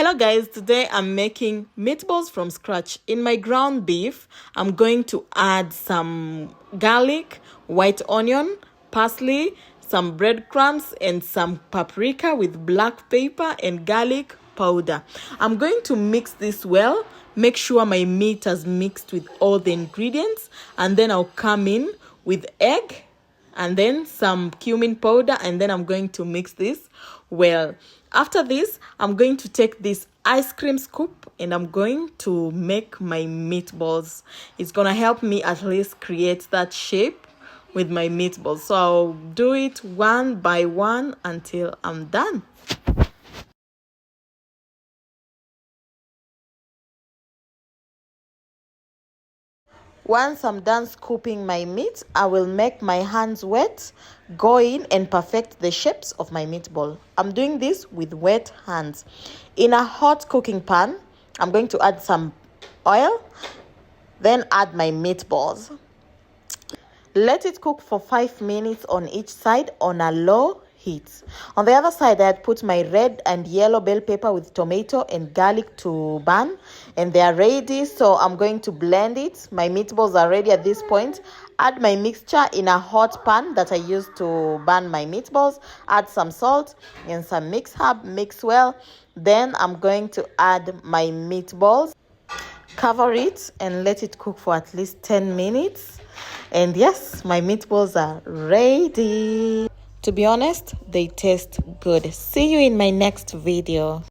Hello guys, today I'm making meatballs from scratch. In my ground beef, I'm going to add some garlic, white onion, parsley, some breadcrumbs, and some paprika with black pepper and garlic powder. I'm going to mix this well, make sure my meat has mixed with all the ingredients, and then I'll come in with egg and then some cumin powder, and then I'm going to mix this well. After this, I'm going to take this ice cream scoop and I'm going to make my meatballs. It's gonna help me at least create that shape with my meatballs. So I'll do it one by one until I'm done. Once I'm done scooping my meat, I will make my hands wet, go in and perfect the shapes of my meatball. I'm doing this with wet hands. In a hot cooking pan, I'm going to add some oil, then add my meatballs. Let it cook for 5 minutes on each side on a low heat. On the other side, I had put my red and yellow bell pepper with tomato and garlic to burn, and they are ready. So I'm going to blend it. My meatballs are ready at this point. Add my mixture in a hot pan that I used to burn my meatballs. Add some salt and some mix herb, mix well. Then I'm going to add my meatballs, cover it and let it cook for at least 10 minutes. And yes, my meatballs are ready. To be honest, they taste good. See you in my next video.